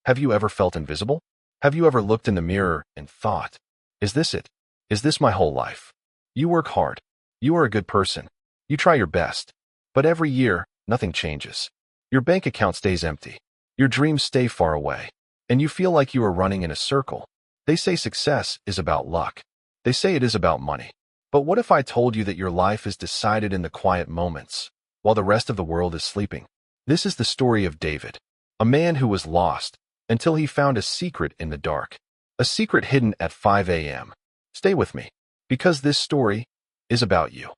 Have you ever felt invisible? Have you ever looked in the mirror and thought, is this it? Is this my whole life? You work hard. You are a good person. You try your best. But every year, nothing changes. Your bank account stays empty. Your dreams stay far away. And you feel like you are running in a circle. They say success is about luck. They say it is about money. But what if I told you that your life is decided in the quiet moments, while the rest of the world is sleeping? This is the story of David, a man who was lost until he found a secret in the dark, a secret hidden at 5 a.m. Stay with me, because this story is about you.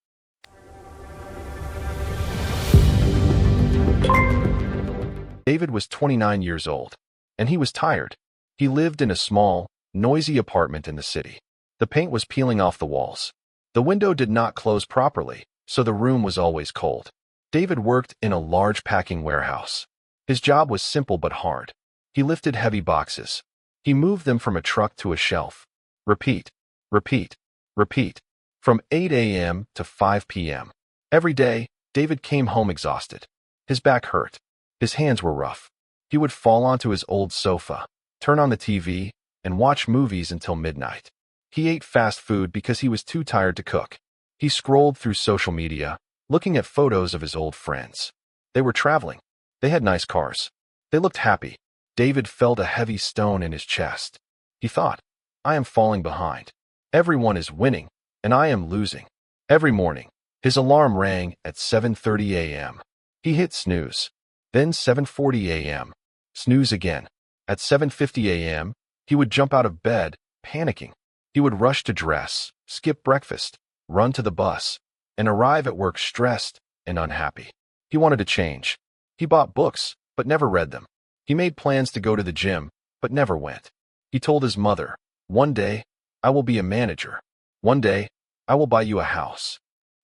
David was 29 years old, and he was tired. He lived in a small, noisy apartment in the city. The paint was peeling off the walls. The window did not close properly, so the room was always cold. David worked in a large packing warehouse. His job was simple but hard. He lifted heavy boxes. He moved them from a truck to a shelf. Repeat, repeat, repeat. From 8 a.m. to 5 p.m. Every day, David came home exhausted. His back hurt. His hands were rough. He would fall onto his old sofa, turn on the TV, and watch movies until midnight. He ate fast food because he was too tired to cook. He scrolled through social media, looking at photos of his old friends. They were traveling. They had nice cars. They looked happy. David felt a heavy stone in his chest. He thought, I am falling behind. Everyone is winning, and I am losing. Every morning, his alarm rang at 7:30 a.m. He hit snooze. Then 7:40 a.m. Snooze again. At 7:50 a.m., he would jump out of bed, panicking. He would rush to dress, skip breakfast, run to the bus, and arrive at work stressed and unhappy. He wanted to change. He bought books, but never read them. He made plans to go to the gym, but never went. He told his mother, one day, I will be a manager. One day, I will buy you a house.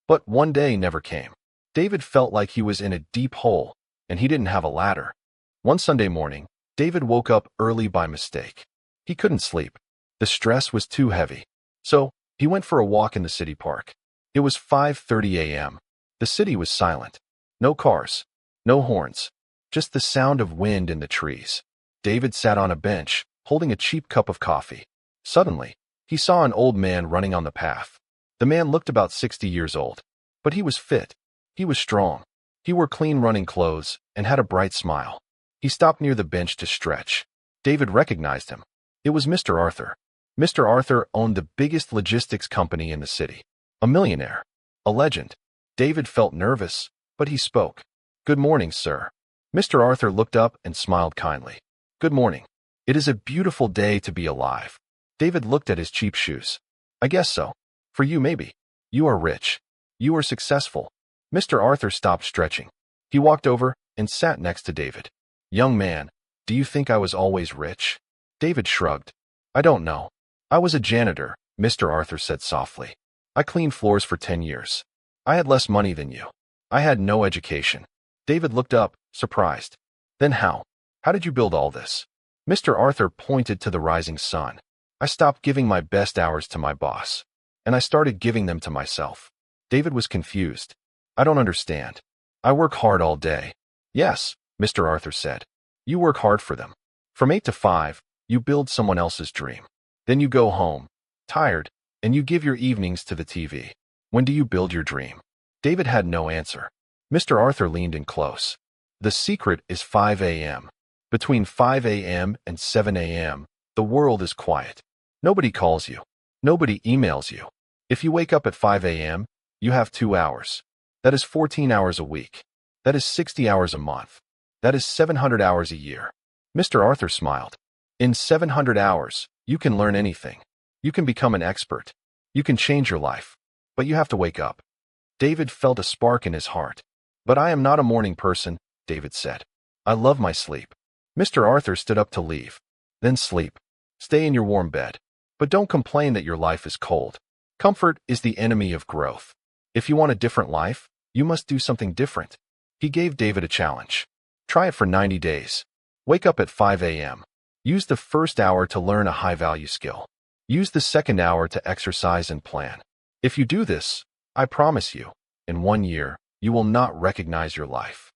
But one day never came. David felt like he was in a deep hole, and he didn't have a ladder. One Sunday morning, David woke up early by mistake. He couldn't sleep. The stress was too heavy. So, he went for a walk in the city park. It was 5:30 a.m. The city was silent. No cars. No horns. Just the sound of wind in the trees. David sat on a bench, holding a cheap cup of coffee. Suddenly, he saw an old man running on the path. The man looked about 60 years old, but he was fit. He was strong. He wore clean running clothes and had a bright smile. He stopped near the bench to stretch. David recognized him. It was Mr. Arthur. Mr. Arthur owned the biggest logistics company in the city. A millionaire. A legend. David felt nervous, but he spoke. Good morning, sir. Mr. Arthur looked up and smiled kindly. Good morning. It is a beautiful day to be alive. David looked at his cheap shoes. I guess so. For you, maybe. You are rich. You are successful. Mr. Arthur stopped stretching. He walked over and sat next to David. Young man, do you think I was always rich? David shrugged. I don't know. I was a janitor, Mr. Arthur said softly. I cleaned floors for 10 years. I had less money than you. I had no education. David looked up, surprised. Then how? How did you build all this? Mr. Arthur pointed to the rising sun. I stopped giving my best hours to my boss, and I started giving them to myself. David was confused. I don't understand. I work hard all day. Yes, Mr. Arthur said. You work hard for them. From 8 to 5, you build someone else's dream. Then you go home, tired, and you give your evenings to the TV. When do you build your dream? David had no answer. Mr. Arthur leaned in close. The secret is 5 a.m. Between 5 a.m. and 7 a.m., the world is quiet. Nobody calls you. Nobody emails you. If you wake up at 5 a.m., you have 2 hours. That is 14 hours a week. That is 60 hours a month. That is 700 hours a year. Mr. Arthur smiled. In 700 hours, you can learn anything. You can become an expert. You can change your life. But you have to wake up. David felt a spark in his heart. But I am not a morning person, David said. I love my sleep. Mr. Arthur stood up to leave. Then sleep. Stay in your warm bed. But don't complain that your life is cold. Comfort is the enemy of growth. If you want a different life, you must do something different. He gave David a challenge. Try it for 90 days. Wake up at 5 a.m. Use the first hour to learn a high-value skill. Use the second hour to exercise and plan. If you do this, I promise you, in 1 year, you will not recognize your life.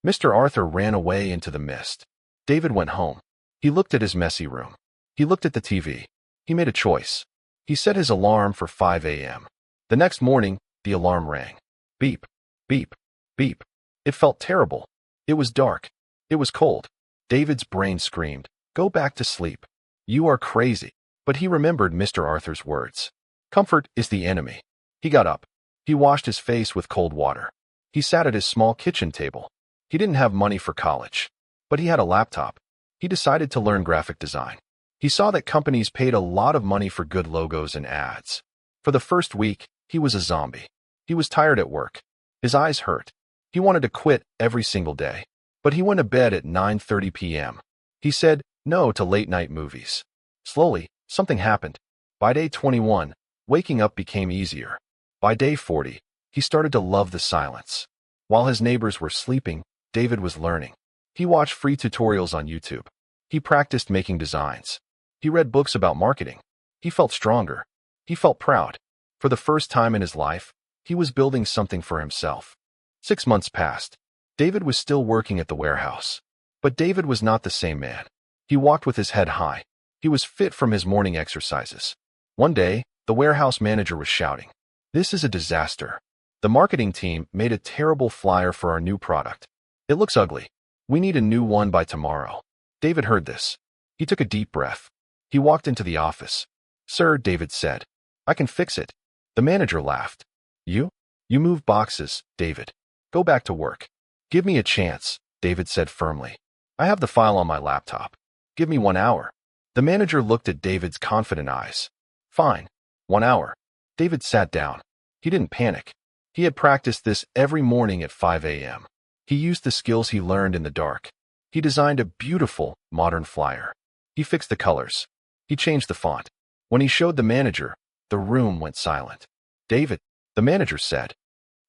Mr. Arthur ran away into the mist. David went home. He looked at his messy room. He looked at the TV. He made a choice. He set his alarm for 5 a.m. The next morning, the alarm rang. Beep, beep, beep. It felt terrible. It was dark. It was cold. David's brain screamed, "Go back to sleep. You are crazy." But he remembered Mr. Arthur's words. Comfort is the enemy. He got up. He washed his face with cold water. He sat at his small kitchen table. He didn't have money for college, but he had a laptop. He decided to learn graphic design. He saw that companies paid a lot of money for good logos and ads. For the first week, he was a zombie. He was tired at work. His eyes hurt. He wanted to quit every single day. But he went to bed at 9:30 p.m. He said no to late-night movies. Slowly, something happened. By day 21, waking up became easier. By day 40, he started to love the silence. While his neighbors were sleeping, David was learning. He watched free tutorials on YouTube. He practiced making designs. He read books about marketing. He felt stronger. He felt proud. For the first time in his life, he was building something for himself. 6 months passed. David was still working at the warehouse. But David was not the same man. He walked with his head high. He was fit from his morning exercises. One day, the warehouse manager was shouting, "This is a disaster. The marketing team made a terrible flyer for our new product. It looks ugly. We need a new one by tomorrow." David heard this. He took a deep breath. He walked into the office. "Sir," David said, "I can fix it." The manager laughed. You? You move boxes, David. Go back to work." "Give me a chance," David said firmly. "I have the file on my laptop. Give me 1 hour." The manager looked at David's confident eyes. "Fine. 1 hour." David sat down. He didn't panic. He had practiced this every morning at 5 a.m. He used the skills he learned in the dark. He designed a beautiful, modern flyer. He fixed the colors. He changed the font. When he showed the manager, the room went silent. "David," the manager said,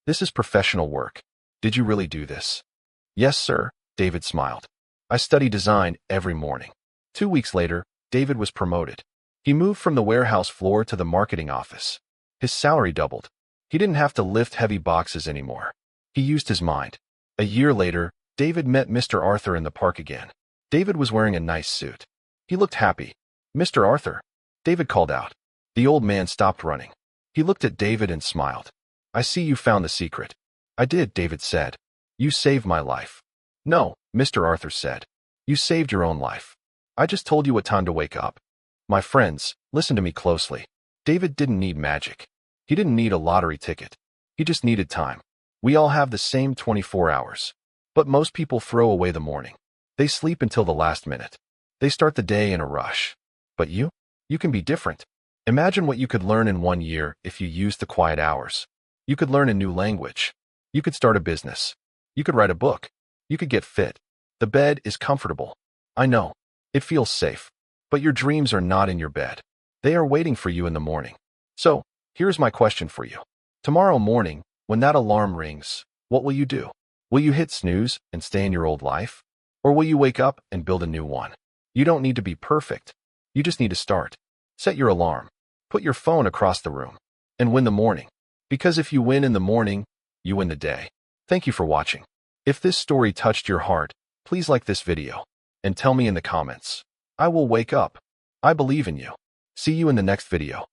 "this is professional work. Did you really do this?" "Yes, sir," David smiled. "I study design every morning." 2 weeks later, David was promoted. He moved from the warehouse floor to the marketing office. His salary doubled. He didn't have to lift heavy boxes anymore. He used his mind. A year later, David met Mr. Arthur in the park again. David was wearing a nice suit. He looked happy. "Mr. Arthur," David called out. The old man stopped running. He looked at David and smiled. "I see you found the secret." "I did," David said. "You saved my life." "No," Mr. Arthur said. "You saved your own life. I just told you what time to wake up." My friends, listen to me closely. David didn't need magic. He didn't need a lottery ticket. He just needed time. We all have the same 24 hours. But most people throw away the morning. They sleep until the last minute. They start the day in a rush. But you? You can be different. Imagine what you could learn in 1 year if you used the quiet hours. You could learn a new language. You could start a business. You could write a book. You could get fit. The bed is comfortable. I know. It feels safe. But your dreams are not in your bed. They are waiting for you in the morning. So, here's my question for you. Tomorrow morning, when that alarm rings, what will you do? Will you hit snooze and stay in your old life? Or will you wake up and build a new one? You don't need to be perfect. You just need to start. Set your alarm. Put your phone across the room. And win the morning. Because if you win in the morning, you win the day. Thank you for watching. If this story touched your heart, please like this video. And tell me in the comments. I will wake up. I believe in you. See you in the next video.